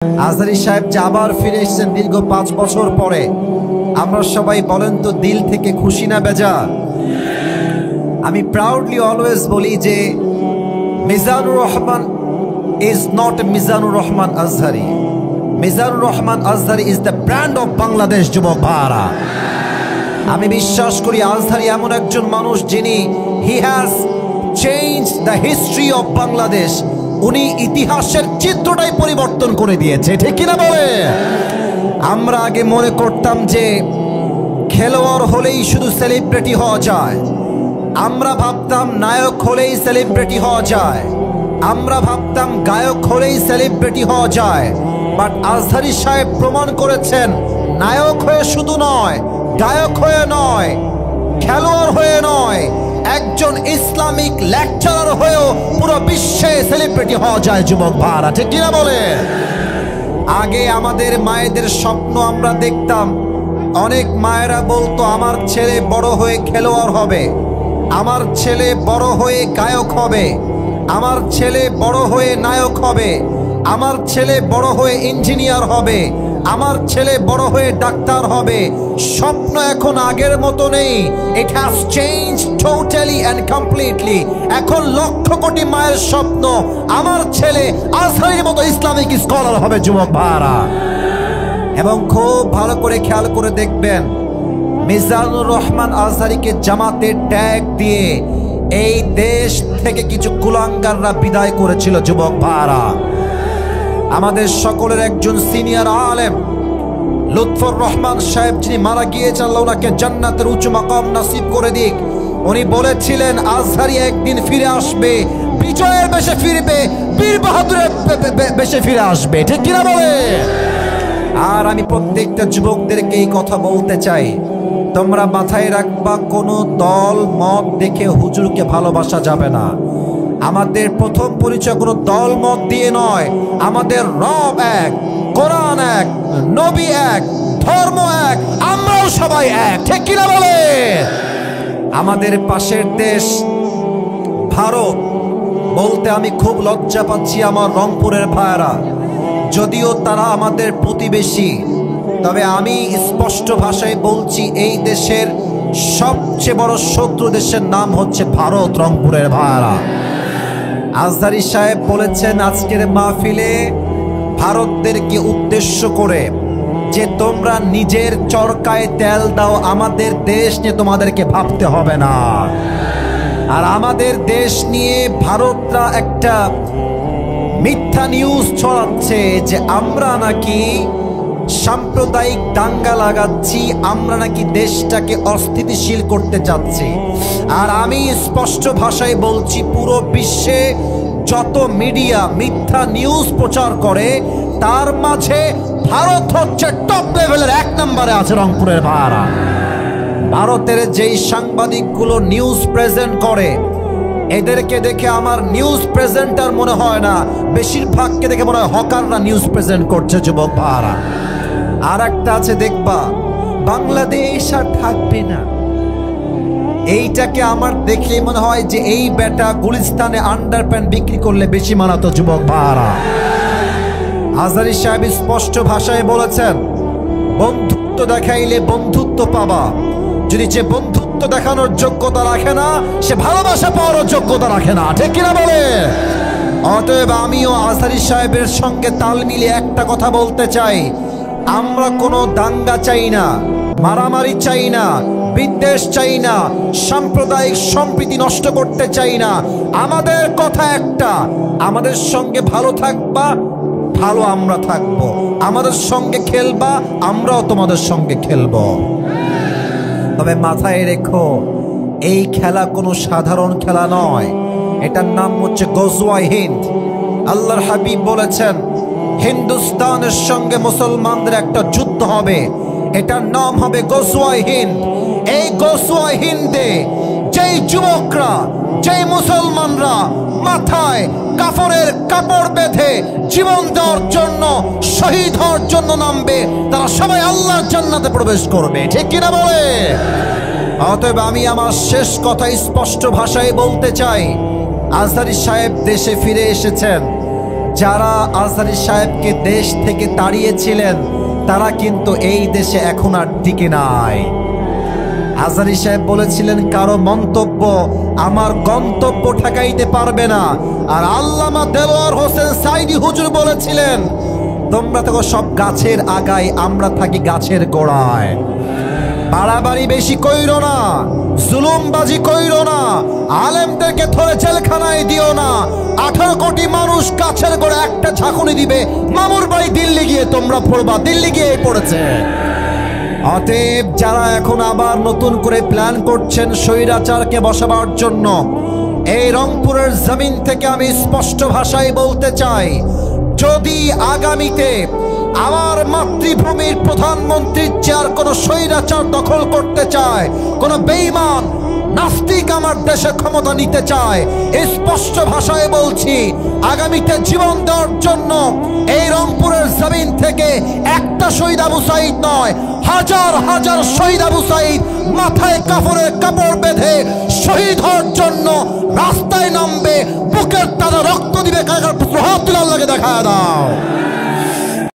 আজহারী সাহেব যে আবার ফিরে এসেছেন দীর্ঘ 5 বছর পরে, আমরা সবাই বলেন তো দিল থেকে খুশি না বেজার? আমি প্রাউডলি অলওয়েজ বলি যে Mizanur Rahman is not Mizanur Rahman Azhari. Mizanur Rahman Azhari is the brand of Bangladesh. যুবক ভাইরা, আমি বিশ্বাস করি আজহারী এমন একজন মানুষ যিনি he has changed the history of Bangladesh. উনি ইতিহাসের চিত্রটাই পরিবর্তন করে দিয়েছে, ঠিক কিনা বলে? আমরা আগে মনে করতাম যে খেলোয়াড় হলেই শুধু সেলিব্রিটি হওয়া যায়, আমরা ভাবতাম নায়ক হলেই সেলিব্রিটি হওয়া যায়, আমরা ভাবতাম গায়ক হলেই সেলিব্রিটি হওয়া যায়। বাট আজহারী সাহেব প্রমাণ করেছেন নায়ক হয়ে শুধু নয়, গায়ক হয়ে নয়, খেলোয়াড় হয়ে নয়, একজন ইসলামিক লেকচারার হয়েও পুরো বিশ্বে সেলিব্রিটি হওয়া যায়। যুবক ভাইরা, ঠিক কিনা বলে? আগে আমাদের মায়েদের স্বপ্ন আমরা দেখতাম, অনেক মায়েরা বলতো আমার ছেলে বড় হয়ে খেলোয়াড় হবে, আমার ছেলে বড় হয়ে গায়ক হবে, আমার ছেলে বড় হয়ে নায়ক হবে, আমার ছেলে বড় হয়ে ইঞ্জিনিয়ার হবে, আমার ছেলে বড় হয়ে ডাক্তার হবে। স্বপ্ন এখন আগের মতো নেই। It has changed totally and completely. এখন লক্ষ কোটি মায়ের স্বপ্ন আমার ছেলে আজহারীর মতো ইসলামিক স্কলার হবে। যুবক ভাইরা, এবং খুব ভালো করে খেয়াল করে দেখবেন, মিজানুর রহমান আজহারীকে জামাতের ট্যাগ দিয়ে এই দেশ থেকে কিছু কুলাঙ্গাররা বিদায় করেছিল। যুবক ভাইরা, আমাদের সকলের একজন সিনিয়র আলেম লুৎফর রহমান সাহেব, যিনি মারা গিয়েছেন, আল্লাহ ওনাকে জান্নাতের উঁচু মাকাম নসিব করে দিক, উনি বলেছিলেন আজহারী একদিন ফিরে আসবে, বিজয়ের বেশে ফিরবে, বীর বাহাদুরের বেশে ফিরে আসবে, ঠিক কিনা বলে? আর আমি প্রত্যেকটা যুবকদেরকে এই কথা বলতে চাই, তোমরা মাথায় রাখবা, কোনো দল মত দেখে হুজুরকে ভালোবাসা যাবে না। আমাদের প্রথম পরিচয় কোনো দল মত দিয়ে নয়, আমাদের রব এক, কোরআন এক, নবী এক, ধর্ম এক, আমরাও সবাই এক, ঠিক কিনা বলে? আমাদের পাশের দেশ ভারত বলতে আমি খুব লজ্জা পাচ্ছি আমার রংপুরের ভাইরা, যদিও তারা আমাদের প্রতিবেশী, তবে আমি স্পষ্ট ভাষায় বলছি এই দেশের সবচেয়ে বড় শত্রু দেশের নাম হচ্ছে ভারত। রংপুরের ভাইরা, আজহারী সাহেব বলেছেন আজকের মাহফিলে ভারতদেরকে উদ্দেশ্য করে যে তোমরা নিজের চরকায় তেল দাও, আমাদের দেশ নিয়ে তোমাদেরকে ভাবতে হবে না। আর আমাদের দেশ নিয়ে ভারতরা একটা মিথ্যা নিউজ ছড়াচ্ছে যে আমরা নাকি সাম্প্রদায়িক দাঙ্গা লাগাচ্ছি, আমরা নাকি দেশটাকে অস্থিতিশীল করতে চাচ্ছি। আর আমি স্পষ্ট ভাষায় বলছি, পুরো বিশ্বে যত মিডিয়া মিথ্যা নিউজ প্রচার করে তার মাঝে ভারত হচ্ছে টপ লেভেলের 1 নম্বরে আছে। রংপুরের ভাইরা, ভারতের যেই সাংবাদিকগুলো নিউজ প্রেজেন্ট করে এদেরকে দেখে আমার নিউজ প্রেজেন্টার মনে হয় না, বেশিরভাগকে দেখে মনে হয় হকাররা নিউজ প্রেজেন্ট করছে। যুবক ভাইরা, আর একটা আছে দেখবা, বাংলাদেশ আর থাকবে না, এইটাকে আমার দেখলে মনে হয় যে এই বেটা গুলিস্তানে আন্ডারপ্যান্ট বিক্রি করলে বেশি মানাতো। যুবক ভাইরা, আজহারী সাহেব স্পষ্ট ভাষায় বলেছেন বন্ধুত্ব দেখাইলে বন্ধুত্ব পাবা, যদি যে বন্ধুত্ব দেখানোর যোগ্যতা রাখে না সে ভালোবাসা পাওয়ার যোগ্যতা রাখে না, ঠিক কিনা বলে? অতএব আমিও আজহারী সাহেবের সঙ্গে তাল মিলিয়ে একটা কথা বলতে চাই, আমরা কোনো দাঙ্গা চাই না, মারামারি চাই না, বিদ্বেষ চাই না, সাম্প্রদায়িক সম্প্রীতি নষ্ট করতে চাই না। আমাদের কথা একটা, আমাদের সঙ্গে ভালো থাকবা, ভালো আমরা থাকবো, আমাদের সঙ্গে খেলবা, আমরাও তোমাদের সঙ্গে খেলবো। তবে মাথায় রেখো, এই খেলা কোনো সাধারণ খেলা নয়, এটার নাম হচ্ছে গজওয়ায়ে হিন্দ। আল্লাহর হাবিব বলেছেন হিন্দুস্তানের সঙ্গে মুসলমানদের একটা যুদ্ধ হবে, এটার নাম হবে গজওয়ায়ে হিন্দ। এই গজওয়ায়ে হিন্দে যেই যুবকরা, যেই মুসলমানরা মাথায় কাফনের কাপড় বেঁধে জীবন দেওয়ার জন্য, শহীদ হওয়ার জন্য নামবে, তারা সবাই আল্লাহর জান্নাতে প্রবেশ করবে, ঠিক কিনা বলে? অতএব আমি আমার শেষ কথা স্পষ্ট ভাষায় বলতে চাই, আজহারী সাহেব দেশে ফিরে এসেছেন, যারা আজহারী সাহেবকে দেশ থেকে তাড়িয়েছিলেন তারা কিন্তু এই দেশে এখন আর টিকে নাই। আজহারী সাহেব বলেছিলেন, কারো মন্তব্য আমার গন্তব্য ঠেকাইতে পারবে না। আর আল্লামা দেলোয়ার হোসেন সাইদি হুজুর বলেছিলেন, তোমরা তো সব গাছের আগায়, আমরা থাকি গাছের গোড়ায়। বাড়াবাড়ি বেশি কইরো না, জুলুমবাজি কইরো না, আলেমদেরকে ধরে জেলখানায় দিও না। 18 কোটি মানুষ গাছের গোড়া একটা ঝাঁকুনি দিবে, মামুর বাড়ি দিল্লি গিয়ে তোমরা পড়বা, দিল্লি গিয়ে পড়েছে। অতএব যারা এখন আবার নতুন করে প্ল্যান করছেন স্বৈরাচারকে বসাবার জন্য, এই রংপুরের জমিন থেকে আমি স্পষ্ট ভাষায় বলতে চাই, যদি আগামীতে আমার মাতৃভূমির প্রধানমন্ত্রীর চেয়ার কোনো স্বৈরাচার দখল করতে চায়, কোনো বেঈমান নাস্তিক আমার দেশে ক্ষমতা নিতে চায়, স্পষ্ট ভাষায় বলছি, আগামীতে জীবন দেওয়ার জন্য এই রংপুরের জমিন থেকে একটা শহীদ আবু সাঈদ নয়, হাজার হাজার শহীদ আবু সাঈদ মাথায় কাপড়ের কাপড় বেঁধে শহীদ হওয়ার জন্য রাস্তায় নামবে, বুকের তারা রক্ত দিবে। কাকার হাত তুলে আল্লাহকে দেখা দাও।